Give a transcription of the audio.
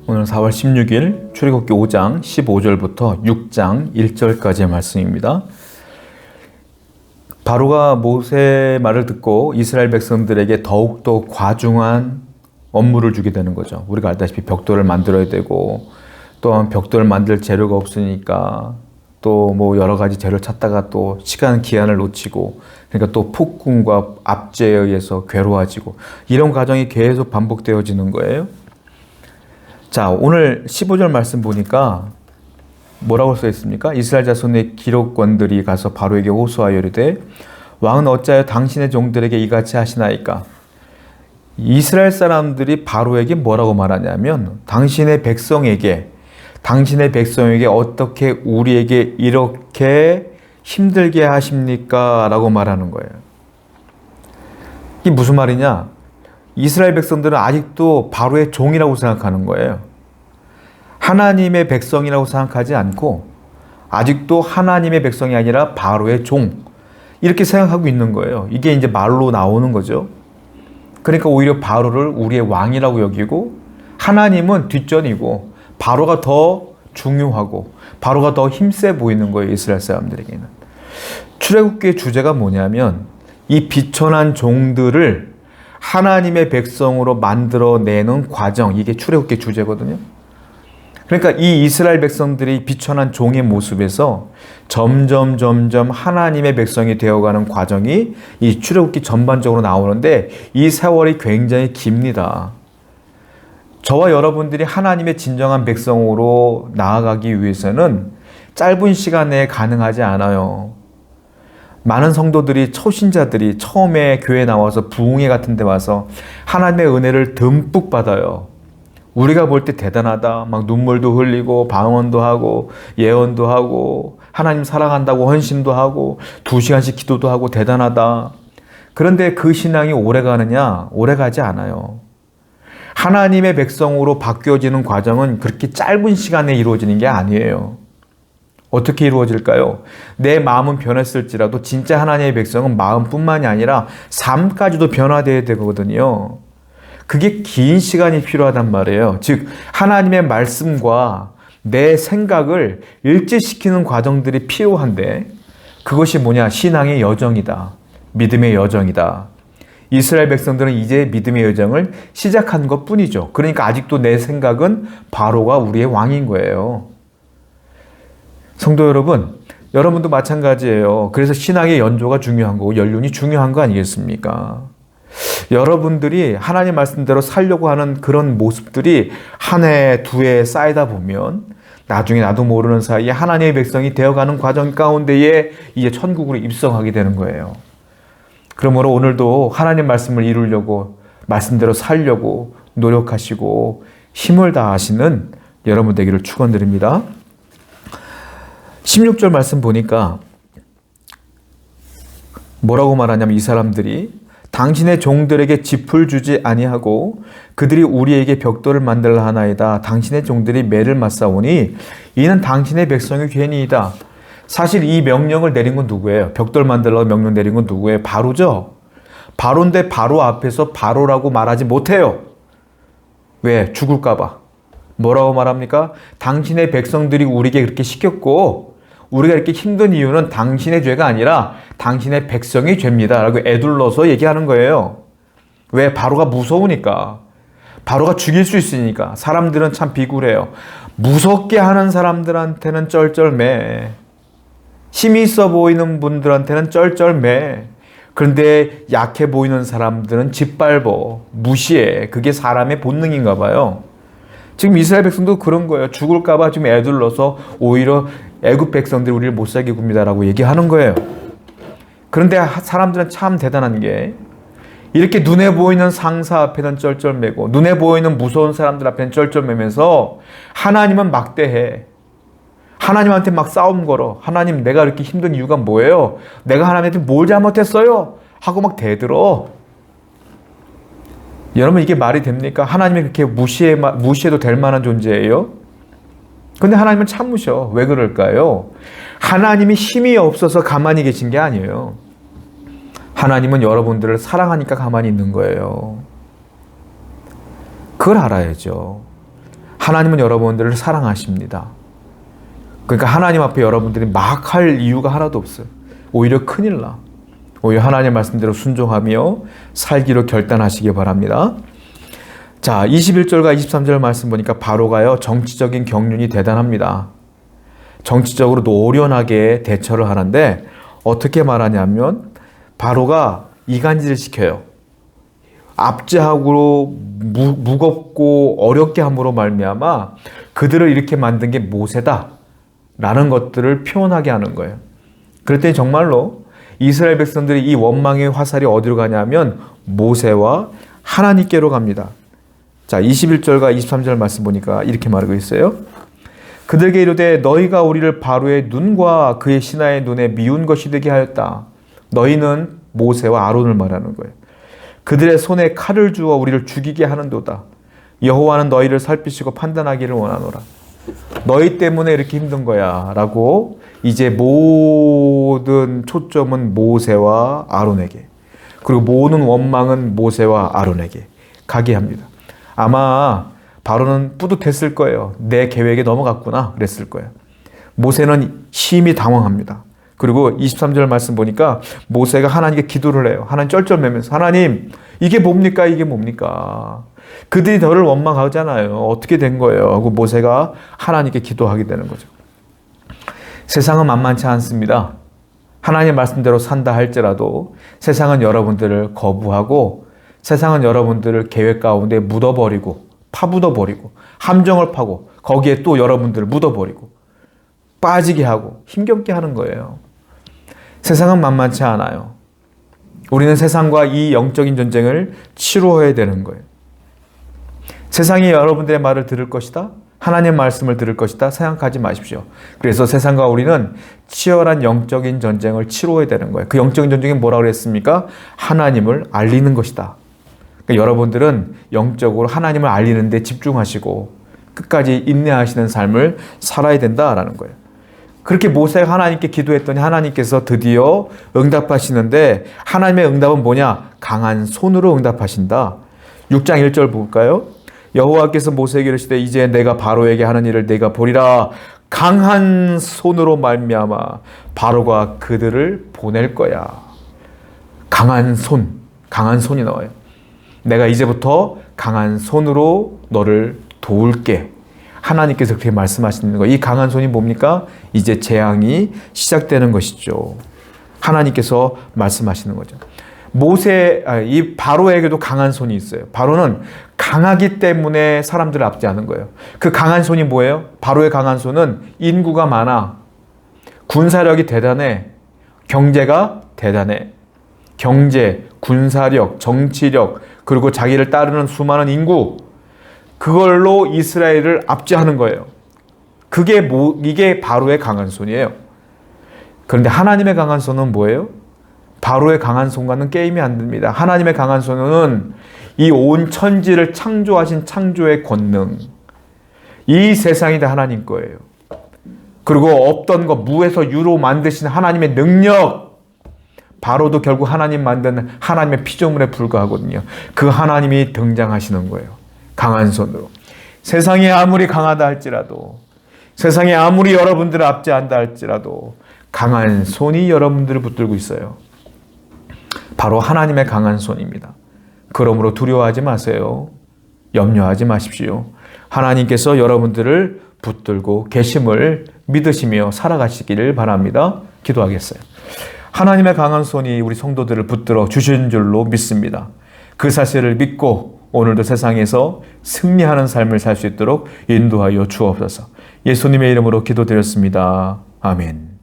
오늘 4월 16일 출애굽기 5장 15절부터 6장 1절까지의 말씀입니다. 바로가 모세의 말을 듣고 이스라엘 백성들에게 더욱더 과중한 업무를 주게 되는 거죠. 우리가 알다시피 벽돌을 만들어야 되고, 또한 벽돌을 만들 재료가 없으니까 또 뭐 여러 가지 재료를 찾다가 또 시간 기한을 놓치고, 그러니까 또 폭군과 압제에 의해서 괴로워지고, 이런 과정이 계속 반복되어지는 거예요. 자, 오늘 15절 말씀 보니까 뭐라고 써 있습니까? 이스라엘 자손의 기록관들이 가서 바로에게 호소하여 이르되 왕은 어찌하여 당신의 종들에게 이같이 하시나이까? 이스라엘 사람들이 바로에게 뭐라고 말하냐면, 당신의 백성에게 어떻게 우리에게 이렇게 힘들게 하십니까? 라고 말하는 거예요. 이게 무슨 말이냐? 이스라엘 백성들은 아직도 바로의 종이라고 생각하는 거예요. 하나님의 백성이라고 생각하지 않고 아직도 하나님의 백성이 아니라 바로의 종, 이렇게 생각하고 있는 거예요. 이게 이제 말로 나오는 거죠. 그러니까 오히려 바로를 우리의 왕이라고 여기고, 하나님은 뒷전이고 바로가 더 중요하고 바로가 더 힘세 보이는 거예요. 이스라엘 사람들에게는. 출애굽기의 주제가 뭐냐면, 이 비천한 종들을 하나님의 백성으로 만들어내는 과정, 이게 출애굽기의 주제거든요. 그러니까 이 이스라엘 백성들이 비천한 종의 모습에서 점점 하나님의 백성이 되어가는 과정이 이 출애굽기 전반적으로 나오는데, 이 세월이 굉장히 깁니다. 저와 여러분들이 하나님의 진정한 백성으로 나아가기 위해서는 짧은 시간 내에 가능하지 않아요. 많은 성도들이, 초신자들이 처음에 교회 나와서 부흥회 같은 데 와서 하나님의 은혜를 듬뿍 받아요. 우리가 볼 때 대단하다, 막 눈물도 흘리고 방언도 하고 예언도 하고 하나님 사랑한다고 헌신도 하고 2시간씩 기도도 하고 대단하다. 그런데 그 신앙이 오래 가느냐? 오래 가지 않아요. 하나님의 백성으로 바뀌어지는 과정은 그렇게 짧은 시간에 이루어지는 게 아니에요. 어떻게 이루어질까요? 내 마음은 변했을지라도 진짜 하나님의 백성은 마음뿐만이 아니라 삶까지도 변화되어야 되거든요. 그게 긴 시간이 필요하단 말이에요. 즉, 하나님의 말씀과 내 생각을 일치시키는 과정들이 필요한데, 그것이 뭐냐? 신앙의 여정이다. 믿음의 여정이다. 이스라엘 백성들은 이제 믿음의 여정을 시작한 것 뿐이죠. 그러니까 아직도 내 생각은 바로가 우리의 왕인 거예요. 성도 여러분, 여러분도 마찬가지예요. 그래서 신앙의 연조가 중요한 거고 연륜이 중요한 거 아니겠습니까? 여러분들이 하나님 말씀대로 살려고 하는 그런 모습들이 한 해, 두 해 쌓이다 보면 나중에 나도 모르는 사이에 하나님의 백성이 되어가는 과정 가운데에 이제 천국으로 입성하게 되는 거예요. 그러므로 오늘도 하나님 말씀을 이루려고, 말씀대로 살려고 노력하시고 힘을 다하시는 여러분 되기를 축원드립니다. 16절 말씀 보니까 뭐라고 말하냐면, 이 사람들이 당신의 종들에게 짚을 주지 아니하고 그들이 우리에게 벽돌을 만들라 하나이다. 당신의 종들이 매를 맞사오니 이는 당신의 백성의 죄니이다. 사실 이 명령을 내린 건 누구예요? 벽돌 만들라고 명령 내린 건 누구예요? 바로죠. 바로인데 바로 앞에서 바로라고 말하지 못해요. 왜? 죽을까 봐. 뭐라고 말합니까? 당신의 백성들이 우리에게 그렇게 시켰고 우리가 이렇게 힘든 이유는 당신의 죄가 아니라 당신의 백성의 죄입니다 라고 애둘러서 얘기하는 거예요. 왜? 바로가 무서우니까. 바로가 죽일 수 있으니까. 사람들은 참 비굴해요. 무섭게 하는 사람들한테는 쩔쩔매, 힘이 있어 보이는 분들한테는 쩔쩔매. 그런데 약해 보이는 사람들은 짓밟어, 무시해. 그게 사람의 본능인가 봐요. 지금 이스라엘 백성도 그런 거예요. 죽을까 봐 지금 애둘러서 오히려 애굽 백성들이 우리를 못 살게 굽니다라고 얘기하는 거예요. 그런데 사람들은 참 대단한 게, 이렇게 눈에 보이는 상사 앞에는 쩔쩔매고 눈에 보이는 무서운 사람들 앞에는 쩔쩔매면서 하나님은 막대해. 하나님한테 막 싸움 걸어. 하나님, 내가 이렇게 힘든 이유가 뭐예요? 내가 하나님한테 뭘 잘못했어요? 하고 막 대들어. 여러분, 이게 말이 됩니까? 하나님이 그렇게 무시해도 될 만한 존재예요? 근데 하나님은 참으셔. 왜 그럴까요? 하나님이 힘이 없어서 가만히 계신 게 아니에요. 하나님은 여러분들을 사랑하니까 가만히 있는 거예요. 그걸 알아야죠. 하나님은 여러분들을 사랑하십니다. 그러니까 하나님 앞에 여러분들이 막 할 이유가 하나도 없어요. 오히려 큰일 나. 오히려 하나님 말씀대로 순종하며 살기로 결단하시기 바랍니다. 자, 21절과 23절 말씀 보니까 바로가요, 정치적인 경륜이 대단합니다. 정치적으로 노련하게 대처를 하는데 어떻게 말하냐면 바로가 이간질을 시켜요. 압제하고 무겁고 어렵게 함으로 말미암아 그들을 이렇게 만든 게 모세다 라는 것들을 표현하게 하는 거예요. 그랬더니 정말로 이스라엘 백성들이 이 원망의 화살이 어디로 가냐면 모세와 하나님께로 갑니다. 자, 21절과 23절 말씀 보니까 이렇게 말하고 있어요. 그들에게 이르되 너희가 우리를 바로의 눈과 그의 신하의 눈에 미운 것이 되게 하였다. 너희는 모세와 아론을 말하는 거예요. 그들의 손에 칼을 주어 우리를 죽이게 하는도다. 여호와는 너희를 살피시고 판단하기를 원하노라. 너희 때문에 이렇게 힘든 거야 라고 이제 모든 초점은 모세와 아론에게, 그리고 모든 원망은 모세와 아론에게 가게 합니다. 아마 바로는 뿌듯했을 거예요. 내 계획에 넘어갔구나 그랬을 거예요. 모세는 심히 당황합니다. 그리고 23절 말씀 보니까 모세가 하나님께 기도를 해요. 하나님 쩔쩔매면서 하나님 이게 뭡니까 이게 뭡니까? 그들이 너를 원망하잖아요. 어떻게 된 거예요? 하고 모세가 하나님께 기도하게 되는 거죠. 세상은 만만치 않습니다. 하나님의 말씀대로 산다 할지라도 세상은 여러분들을 거부하고 세상은 여러분들을 계획 가운데 묻어버리고 파묻어버리고 함정을 파고 거기에 또 여러분들을 묻어버리고 빠지게 하고 힘겹게 하는 거예요. 세상은 만만치 않아요. 우리는 세상과 이 영적인 전쟁을 치루어야 되는 거예요. 세상이 여러분들의 말을 들을 것이다. 하나님의 말씀을 들을 것이다. 생각하지 마십시오. 그래서 세상과 우리는 치열한 영적인 전쟁을 치루어야 되는 거예요. 그 영적인 전쟁이 뭐라고 그랬습니까? 하나님을 알리는 것이다. 그러니까 여러분들은 영적으로 하나님을 알리는 데 집중하시고 끝까지 인내하시는 삶을 살아야 된다라는 거예요. 그렇게 모세가 하나님께 기도했더니 하나님께서 드디어 응답하시는데 하나님의 응답은 뭐냐? 강한 손으로 응답하신다. 6장 1절 볼까요? 여호와께서 모세에게 이르시되 이제 내가 바로에게 하는 일을 내가 보리라. 강한 손으로 말미암아 바로가 그들을 보낼 거야. 강한 손이 나와요. 내가 이제부터 강한 손으로 너를 도울게. 하나님께서 그렇게 말씀하시는 거예요. 이 강한 손이 뭡니까? 이제 재앙이 시작되는 것이죠. 하나님께서 말씀하시는 거죠. 이 바로에게도 강한 손이 있어요. 바로는 강하기 때문에 사람들을 압제하는 거예요. 그 강한 손이 뭐예요? 바로의 강한 손은 인구가 많아. 군사력이 대단해. 경제가 대단해. 경제, 군사력, 정치력, 그리고 자기를 따르는 수많은 인구, 그걸로 이스라엘을 압제하는 거예요. 이게 바로의 강한 손이에요. 그런데 하나님의 강한 손은 뭐예요? 바로의 강한 손과는 게임이 안 됩니다. 하나님의 강한 손은 이 온 천지를 창조하신 창조의 권능, 이 세상이 다 하나님 거예요. 그리고 없던 것, 무에서 유로 만드신 하나님의 능력, 바로도 결국 하나님 만든 하나님의 피조물에 불과하거든요. 그 하나님이 등장하시는 거예요. 강한 손으로. 세상이 아무리 강하다 할지라도, 세상이 아무리 여러분들을 압제한다 할지라도 강한 손이 여러분들을 붙들고 있어요. 바로 하나님의 강한 손입니다. 그러므로 두려워하지 마세요. 염려하지 마십시오. 하나님께서 여러분들을 붙들고 계심을 믿으시며 살아가시기를 바랍니다. 기도하겠어요. 하나님의 강한 손이 우리 성도들을 붙들어 주신 줄로 믿습니다. 그 사실을 믿고 오늘도 세상에서 승리하는 삶을 살 수 있도록 인도하여 주옵소서. 예수님의 이름으로 기도드렸습니다. 아멘.